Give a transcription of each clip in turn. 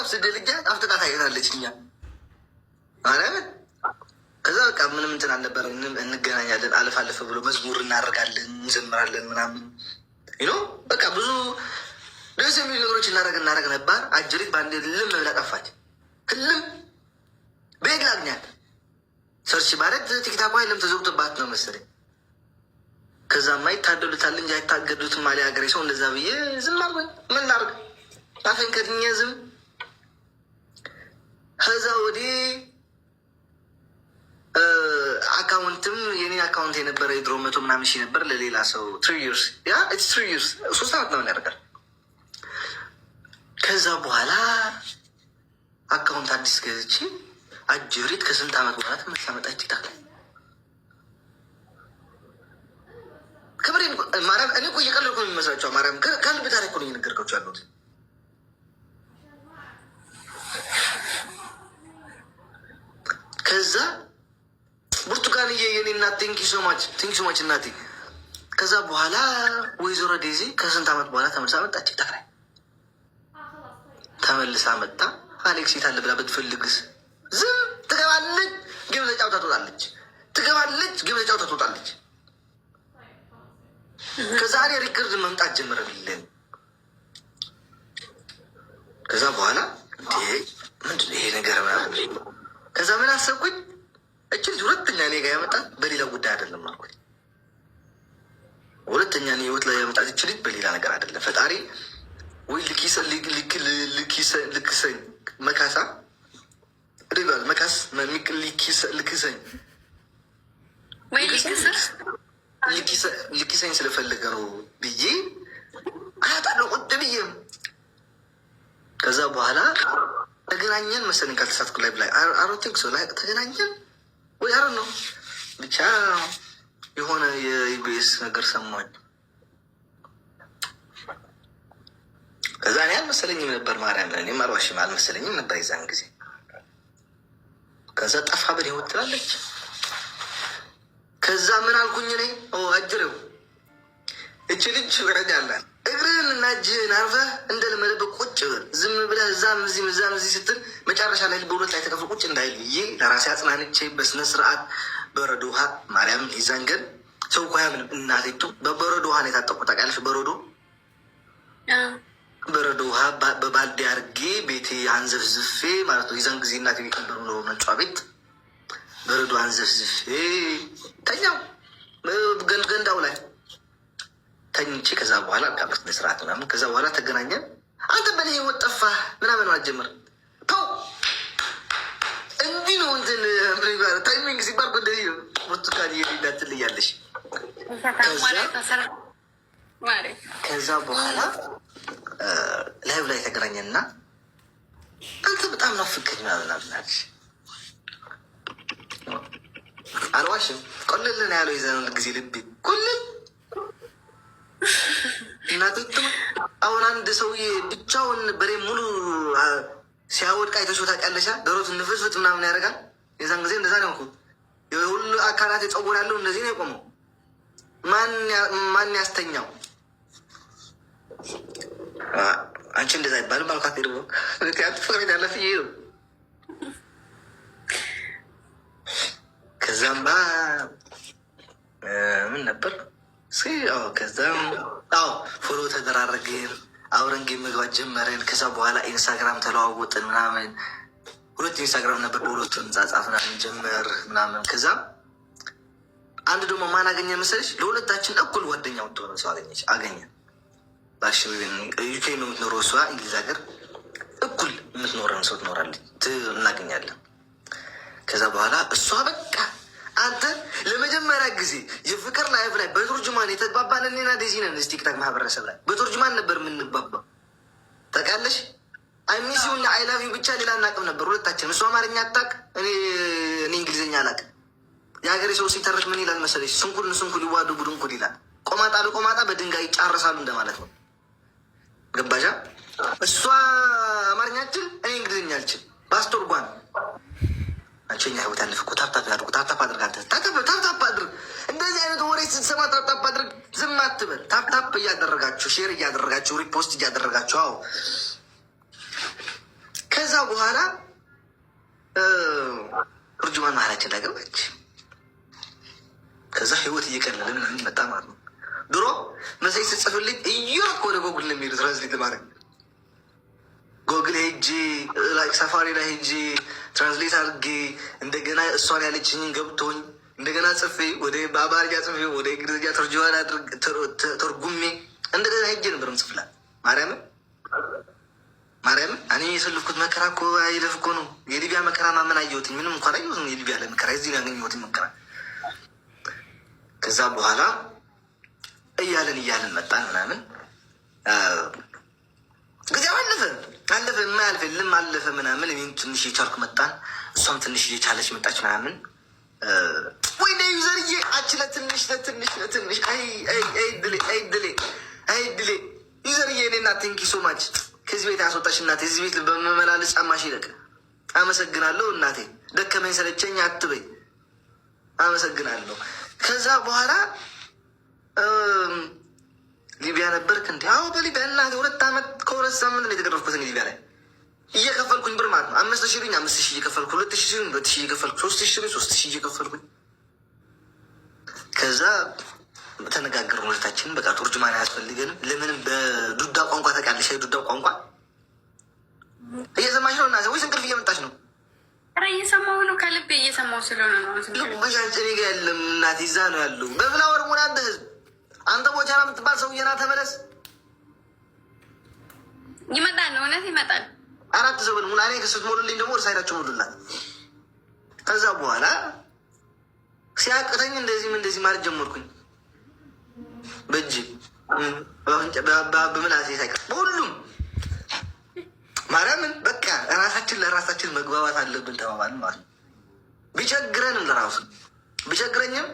ዋትሳፕ ስደልጃ አፍጥጣ ታይታለች እኛ ማርያምን። ከዛ በቃ ምንም እንትን አልነበረንም። እንገናኛለን አለፍ አለፍ ብሎ መዝሙር እናደርጋለን፣ እንዘምራለን ምናምን ይኖ በቃ ብዙ ደስ የሚሉ ነገሮች እናደርግ ነበር። አጅሪት በአንድ ልም ብላ ጠፋች። ህልም ቤግ ላግኛት ሰርች ማለት ቲክታክ የለም ተዘግቶባት ነው መሰለኝ። ከዛማ ይታደሉታል እንጂ አይታገዱትም አለ ሀገሬ ሰው። እንደዛ ብዬ ዝም አልኩኝ። ምን ላድርግ አፌን ከድኜ ዝም። ከዛ ወዲህ አካውንትም የኔ አካውንት የነበረ የድሮ 100 ምናምን ሺህ ነበር ለሌላ ሰው 3 years 3 ዓመት ነው ያደርጋል። ከዛ በኋላ አካውንት አዲስ ገዝቼ አጅሪት ከስንት ዓመት በኋላ ተመልሳ መጣች ቲክታክ ላይ። ከበሬን ማርያም እኔ እኮ እየቀለድኩ ነው የሚመስላቸው። ማርያም ከልብ ታሪክ እኮ ነው እየነገርኳቸው ያሉት። ከዛ ብርቱካንዬ የኔ እናት ቴንኪ ሶማች እናቴ። ከዛ በኋላ ወይዘሮ ዴዚ ከስንት ዓመት በኋላ ተመልሳ መጣች ቲክታክ ላይ። ተመልሳ መጣ አሌክስ የት አለ ብላ ብትፈልግስ ዝም ትገባለች፣ ግብ ለጫውታ ትወጣለች። ትገባለች፣ ግብ ለጫውታ ትወጣለች። ከዛ እኔ ሪከርድ መምጣት ጀመረብልን። ከዛ በኋላ ምንድን ይሄ ነገር ምናምን። ከዛ ምን አሰብኩኝ፣ እች ልጅ ሁለተኛ እኔ ጋር ያመጣት በሌላ ጉዳይ አይደለም አልኩኝ። ሁለተኛ እኔ ህይወት ላይ ያመጣት እች ልጅ በሌላ ነገር አይደለም። ፈጣሪ ወይ ልክሰኝ መካሳ መካስ ልክሰኝ ወይ ልኪሰኝ ስለፈለገ ነው ብዬ አያጣለሁ ቁጥ ብዬ። ከዛ በኋላ ተገናኘን መሰለኝ ካልተሳትኩ ላይ ብላይ አሮቲንክ ሰው ላይ ተገናኘን ወይ አሮ ነው ብቻ የሆነ የኢቢኤስ ነገር ሰማኝ። ከዛ እኔ አልመሰለኝም ነበር ማርያም፣ እኔም አልዋሽም አልመሰለኝም ነበር የዛን ጊዜ። ከዛ ጠፋ በኔ ወጥላለች። ከዛ ምን አልኩኝ እኔ አጅሬው እች ልጅ ረዳ አላት እግርህን እና እጅህን አርፈህ እንደለመደብህ ቁጭ ብል። ዝም ብለህ እዛም እዚህ ስትል መጨረሻ ላይ በሁለት ላይ ተከፍሎ ቁጭ እንዳይል ብዬ ለራሴ አጽናንቼ በስነ ስርዓት በረዶ ውሃ ማርያም ይዛን ገን ሰው እኮ ያምንም እናቴቱ በበረዶ ውሃ ነው የታጠቁት ታውቂያለሽ። በረዶ ውሃ በባልዲ አድርጌ ቤቴ አንዘፍዝፌ ማለት ነው። የዛን ጊዜ እናቴ ቤት ነበር ነው መጫ ቤት በረዶ አንዘፍዝፌ ተኛው ገንዳው ላይ ተኝቼ። ከዛ በኋላ ቃበት መስራት ምናምን። ከዛ በኋላ ተገናኘን። አንተ በኔ ህይወት ጠፋህ ምናምን አጀምር ተው እንዲህ ነው እንትን ታይሚንግ ሲባል እንደዚህ ነው። ብርቱካን እንዳትልያለሽ። ከዛ በኋላ ላይቭ ላይ ተገናኘንና አንተ በጣም ናፍቀኝ ምናምን አልሽ። አልዋሽም ቆልልን ያለው የዘን ጊዜ ልቤ ቆልል እናትት። አሁን አንድ ሰውዬ ብቻውን በሬ ሙሉ ሲያወድቅ አይተሽው ታውቂያለሽ? ደሮት ንፍስፍት ምናምን ያደርጋል። የዛን ጊዜ እንደዛ ነው። የሁሉ አካላት የጸጉር ያለው እንደዚህ ነው የቆመው። ማን ያስተኛው? አንቺ እንደዛ ይባልም አልኳት። ሄድ ፍቅር ያለፍ ነው። ከዛም ምን ነበር ከዛም ፎሎ ተደራረግን፣ አብረን ጌም መግባት ጀመረን። ከዛ በኋላ ኢንስታግራም ተለዋወጥን ምናምን። 2 ኢንስታግራም ነበር፣ በሁለቱ እንጻጻፍ ምናምን ጀመር ምናምን። ከዛ አንድ ደግሞ ማን አገኘ መሰለሽ? ለሁለታችን እኩል ጓደኛ ወጥሆነ ሰው አገኘ። ባሽ ዩኬ ነው የምትኖረው እሷ እንግሊዝ ሀገር። እኩል የምትኖረን ሰው ትኖራለች እናገኛለን። ከዛ በኋላ እሷ በቃ አንተ ለመጀመሪያ ጊዜ የፍቅር ላይፍ ላይ በቱርጅማን የተግባባን እኔና ዴዚ ነን። ቲክታክ ማህበረሰብ ላይ በቱርጅማን ነበር የምንግባባው ታውቂያለሽ። አይሚሲው እና አይላቪ ብቻ ሌላ እናቅም ነበር ሁለታችን። እሱ አማርኛ አታውቅ፣ እኔ እንግሊዝኛ አላውቅ። የሀገሬ ሰው ሲተርክ ምን ይላል መሰለሽ? ስንኩል ይዋዱ ቡድንኩል ይላል። ቆማጣ ለቆማጣ በድንጋይ ይጫረሳሉ እንደማለት ነው። ገባሻ? እሷ አማርኛችን፣ እኔ እንግሊዝኛ አልችል። ባስቶርጓን አንቺኛ ህይወት ያለፍ እኮ ታፕታፕ ያድርጉ። ታፕታፕ አድርግ አንተ ታፕታፕ አድርግ። እንደዚህ አይነት ወሬ ስትሰማ ታፕታፕ አድርግ። ዝም አትበል። ታፕታፕ እያደረጋችሁ ሼር እያደረጋችሁ ሪፖስት እያደረጋችሁ በኋላ እርጅማን መሀላችን ላይ ገባች። ከዛ ህይወት እየቀለለ ምናምን መጣ ማለት ነው። ድሮ መሳይ ስጽፍልኝ እየሮጥኩ ወደ ጎግል ነው የሚሄዱ ትራንስሌት ማድረግ ጎግል ሄጄ ሳፋሪ ላይ ሄጄ ትራንስሌት አድርጌ እንደገና እሷን ያለችኝን ገብቶኝ እንደገና ጽፌ ወደ በአማርኛ ጽፌ ወደ እንግሊዝኛ ተርጅማን ተርጉሜ እንደገና ሄጄ ነበር ምጽፍላት። ማርያምን እኔ የሰልፍኩት መከራ እኮ አይለፍ እኮ ነው። የሊቢያ መከራ ማመን አየሁትኝ። ምንም እንኳን አየሁትም የሊቢያ ለመከራ እዚህ ያገኘሁትኝ መከራ። ከዛ በኋላ እያለን መጣን ምናምን ጊዜው አለፈ የማያልፍ የለም አለፈ ምናምን። እኔም ትንሽ የቻልኩ መጣን፣ እሷም ትንሽ እየቻለች መጣች ምናምን። ወይ ዩዘርዬ አች ለትንሽ አይድሌ ዩዘርዬ እኔ እና ቴንኪ ሶ ማች ከዚህ ቤት ያስወጣሽ እናቴ። እዚህ ቤት በመመላለስ ጫማሽ ይለቅ። አመሰግናለሁ እናቴ። ደከመኝ ሰለቸኝ አትበይ። አመሰግናለሁ። ከዛ በኋላ ሊቢያ ነበርክ እንዲ? አዎ በሊቢያ እናቴ 2 ዓመት ከ2 ሳምንት ነው የተገረፍኩት ሊቢያ ላይ እየከፈልኩኝ ብር ማለት ነው። 5,000 ብኝ 5,000 እየከፈልኩ 2,000 ብኝ 2,000 እየከፈልኩ 3,000 ብኝ 3,000 እየከፈልኩኝ ከዛ ተነጋገርን ሁለታችንን። በቃ ቱርጅማን አያስፈልገንም። ለምንም በዱዳ ቋንቋ ታውቂያለሽ? ዱዳ ቋንቋ እየሰማሽ ነው እናቴ ወይስ እንቅልፍ እየመጣች ነው? ኧረ እየሰማሁ ነው፣ ከልቤ እየሰማሁ ስለሆነ ነው። ልቡሻችን ጋ ያለም እናቴ እዛ ነው ያለው። በፍላወር ሙላ አንተ ህዝብ አንተ ቦቻና የምትባል ሰውዬና ተመለስ። ይመጣል፣ እውነት ይመጣል። 4 ሰው ሙላ እኔ ክስት ሞሉልኝ ደግሞ ወደ ሳይዳቸው ሞሉላት። ከዛ በኋላ ሲያቅተኝ እንደዚህ ማለት ጀመርኩኝ። በእጅ በምላሴ ሳይቀር በሁሉም ማርያምን በቃ ራሳችን ለራሳችን መግባባት አለብን ተባባልን ማለት ነው። ቢቸግረንም ለራሱ ቢቸግረኝም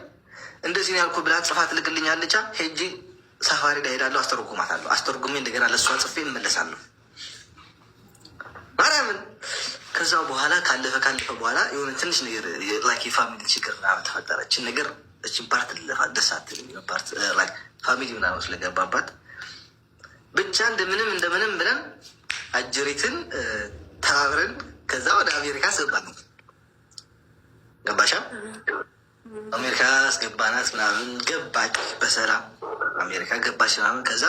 እንደዚህ ነው ያልኩህ ብላ ጽፋ ትልክልኛለች። ሄጂ ሳፋሪ ላይ ሄዳለሁ፣ አስተርጉማታለሁ። አስተርጉሜ እንደገና ለእሷ ጽፌ እመለሳለሁ ማርያምን። ከዛ በኋላ ካለፈ በኋላ የሆነ ትንሽ ነገር ላይክ የፋሚሊ ችግር ምናምን ተፈጠረችን ነገር እችን ፓርት ደሳት ፓርት ላይክ ፋሚሊ ምናምን ስለገባባት ብቻ እንደምንም ብለን አጀሪትን ተባብረን ከዛ ወደ አሜሪካ አስገባን። ገባሻ? አሜሪካ አስገባናት ምናምን ገባች በሰላም አሜሪካ ገባች ምናምን። ከዛ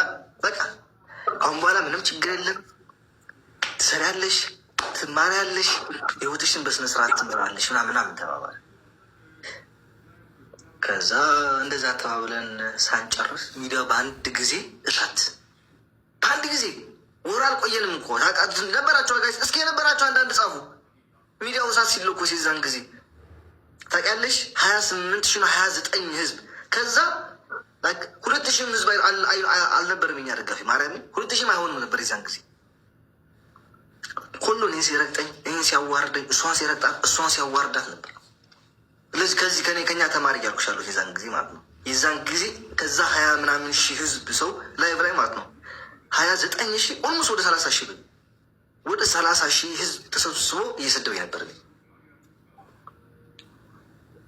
በቃ አሁን በኋላ ምንም ችግር የለም፣ ትሰሪያለሽ፣ ትማሪያለሽ፣ ህይወትሽን በስነስርዓት ትምራለሽ ምናምን ተባባለ። ከዛ እንደዛ ተባብለን ሳንጨርስ ሚዲያው በአንድ ጊዜ በአንድ ጊዜ ወር አልቆየንም እኮ ነበራቸው ጋይስ። እስኪ የነበራቸው አንዳንድ ጻፉ። ሚዲያው እሳት ሲለኮስ የዛን ጊዜ ታውቂያለሽ 28 ነው 29 ህዝብ። ከዛ 2,000 ህዝብ አልነበርም የኛ ደጋፊ ማርያምን 2,000 አይሆንም ነበር የዛን ጊዜ። ሁሉ እኔን ሲረግጠኝ እኔን ሲያዋርደኝ እሷን ሲረግጣት እሷን ሲያዋርዳት ነበር። ስለዚህ ከዚህ ከኛ ተማሪ እያልኩሻለሁ የዛን ጊዜ ማለት ነው። የዛን ጊዜ ከዛ 20 ምናምን ሺህ ህዝብ ሰው ላይቭ ላይ ማለት ነው 29 ሺህ ኦልሞስት ወደ 30 ሺህ ወደ 30 ሺህ ህዝብ ተሰብስቦ እየሰደበኝ ነበር።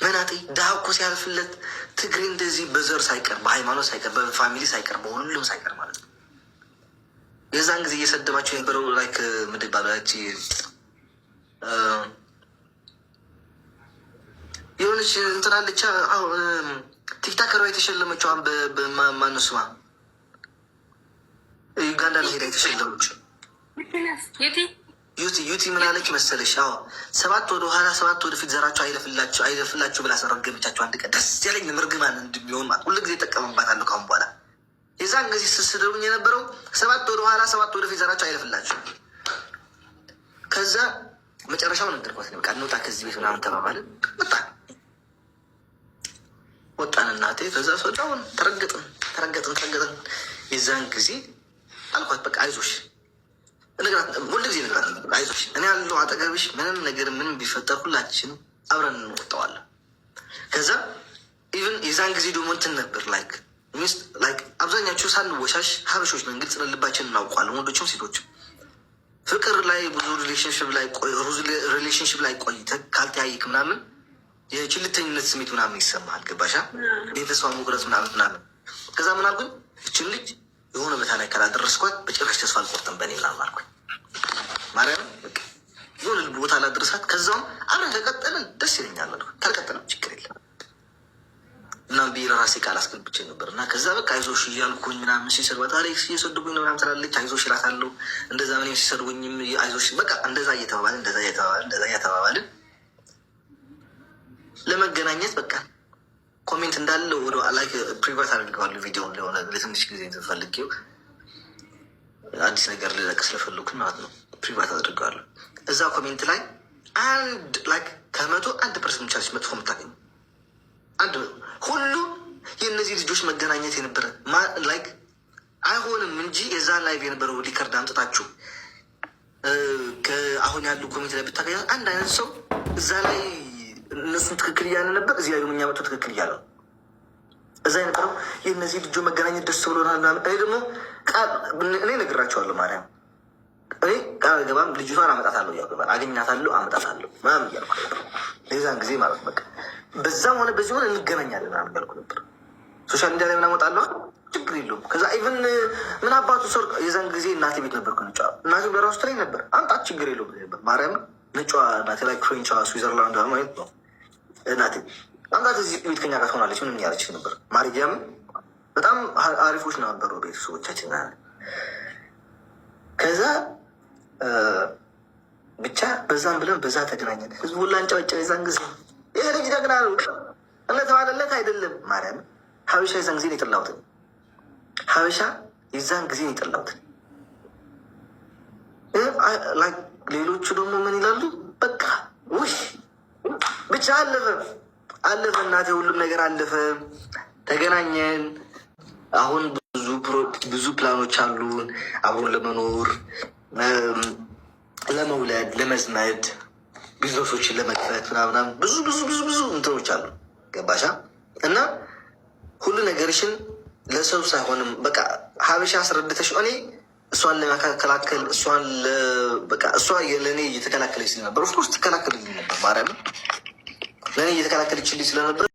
መናጤ ድሃ እኮ ሲያልፍለት ትግሬ እንደዚህ በዘር ሳይቀር በሃይማኖት ሳይቀር በፋሚሊ ሳይቀር በሁሉም ሳይቀር ማለት ነው። የዛን ጊዜ እየሰደባቸው የነበረው ላይክ ምድር ባላች የሆነች እንትናለቻ ቲክታከሯ የተሸለመችዋን በማነስማ ዩጋንዳ ላይ ሄዳ የተሸለመችው ዩቲ ምን አለች መሰለሽ? 7 ወደ ኋላ 7 ወደፊት ዘራቸው አይለፍላችሁ ብላ ሰረገበቻቸው። አንድ ቀን ደስ ያለኝ ምርግማን እንደሚሆን ማለት ሁሉ ጊዜ እጠቀምባታለሁ ካሁን በኋላ። የዛን ጊዜ ስስደቡኝ የነበረው 7 ወደ ኋላ 7 ወደፊት ዘራቸው አይለፍላችሁ። ከዛ መጨረሻው ነገርኳት። በቃ እንውጣ ከዚህ ቤት ምናምን ተባባልን። ወጣን እናቴ። ከዛ ሰጫውን ተረገጥን። የዛን ጊዜ አልኳት በቃ አይዞሽ ሁሉ ጊዜ ነግራት አይዞሽ፣ እኔ ያለው አጠገብሽ፣ ምንም ነገር ምንም ቢፈጠር ሁላችንም አብረን እንወጣዋለን። ከዛ ኢቨን የዛን ጊዜ ደግሞ እንትን ነበር ላይክ አብዛኛችሁ ሳንወሻሽ ሀበሾች ነን፣ ግልጽ ልባችን እናውቋለን፣ ወንዶችም ሴቶችም። ፍቅር ላይ ብዙ ሪሌሽንሽፕ ላይ ቆይተህ ካልተያይክ ምናምን የችልተኝነት ስሜት ምናምን ይሰማሃል። ገባሻ? የተስፋ መቁረጥ ምናምን። ከዛ ምን አልኩኝ፣ እችን ልጅ የሆነ ቦታ ላይ ካላደረስኳት በጭራሽ ተስፋ አልቆርጥም በእኔ ምናምን አልኩኝ። ማርያም ላድርሳት፣ ከዛውም አብረን ከቀጠልን ደስ ይለኛል አልኩ። ካልቀጠለም ችግር የለም እና ቢራ ራሴ ቃል አስገብቼ ነበር እና ከዛ በቃ አይዞሽ እያልኩኝ ምናምን ሲሰድባት አሌክስ እየሰድቡኝ ነው ምናምን ትላለች። አይዞሽ እላታለሁ። እንደዛ ምንም ሲሰድቡኝም አይዞሽ በቃ እንደዛ እየተባባልን ለመገናኘት በቃ ኮሜንት እንዳለ ወደ ላይክ ፕሪቫት አድርገዋለሁ። ቪዲዮን ለሆነ ለትንሽ ጊዜ ፈልጌው አዲስ ነገር ልለቅ ስለፈለኩኝ ማለት ነው ፕሪቫት አድርገዋለሁ። እዛ ኮሜንት ላይ አንድ ላይክ ከ101% ቻለች መጥፎ የምታገኝ አንድ ሁሉ የእነዚህ ልጆች መገናኘት የነበረ ላይክ አይሆንም እንጂ የዛን ላይቭ የነበረው ሊከርድ አምጥታችሁ አሁን ያሉ ኮሚቴ ላይ ብታገኛ አንድ አይነት ሰው እዛ ላይ እነሱን ትክክል እያለ ነበር፣ እዚህ ላይ እኛ መጥቶ ትክክል እያለ ነው። እዛ የነበረው የእነዚህ ልጆች መገናኘት ደስ ብሎናል። እኔ ደግሞ እኔ ነግራቸዋለሁ ማርያም እኔ ቃል ገባም ልጅቷን አመጣታለሁ እያልኩ አገኛታለሁ አመጣታለሁ ምናምን እያልኩ የዛን ጊዜ ማለት በቃ በዛም ሆነ በዚህ ሆነ እንገናኛለን ምናምን እያልኩ ነበር። ሶሻል ሚዲያ ላይ ምን አመጣለሁ ችግር የለውም። ከዛ ኢቨን ምን አባቱ ሰው የዛን ጊዜ እናቴ ቤት ነበርኩ። ነጫ እናቴ በራሱ ትለኝ ነበር አምጣት ችግር የለውም ነበር ማርያም ነጫ እናቴ ላይ ፍሬንቿ ስዊዘርላንድ ማለት ነው እናቴ አምጣት እዚህ ቤት ከኛ ጋር ትሆናለች ምንም ያለች ነበር። ማርያም በጣም አሪፎች ነበሩ ቤተሰቦቻችን። ከዛ ብቻ በዛም ብለን በዛ ተገናኘን። ህዝቡ ሁላ አንጨበጨበ የዛን ጊዜ ይሄ ልጅ ደግና ነው እነተባለለት አይደለም ማርያም ሀበሻ የዛን ጊዜ ነው የጠላሁትን። ሀበሻ የዛን ጊዜ ነው የጠላሁትን። ሌሎቹ ደግሞ ምን ይላሉ? በቃ ውይ ብቻ አለፈ እናቴ፣ ሁሉም ነገር አለፈ። ተገናኘን። አሁን ብዙ ፕላኖች አሉን አሁን ለመኖር፣ ለመውለድ፣ ለመዝመድ፣ ቢዝነሶችን ለመክፈት ምናምናም ብዙ እንትኖች አሉ። ገባሻ? እና ሁሉ ነገርሽን ለሰው ሳይሆንም በቃ ሀበሻ አስረድተሽ እኔ እሷን ለመከላከል እሷ ለእኔ እየተከላከለች ስለነበር ኦፍኮርስ ትከላከልልኝ ነበር። ማርያምን ለእኔ እየተከላከለችልኝ ስለነበር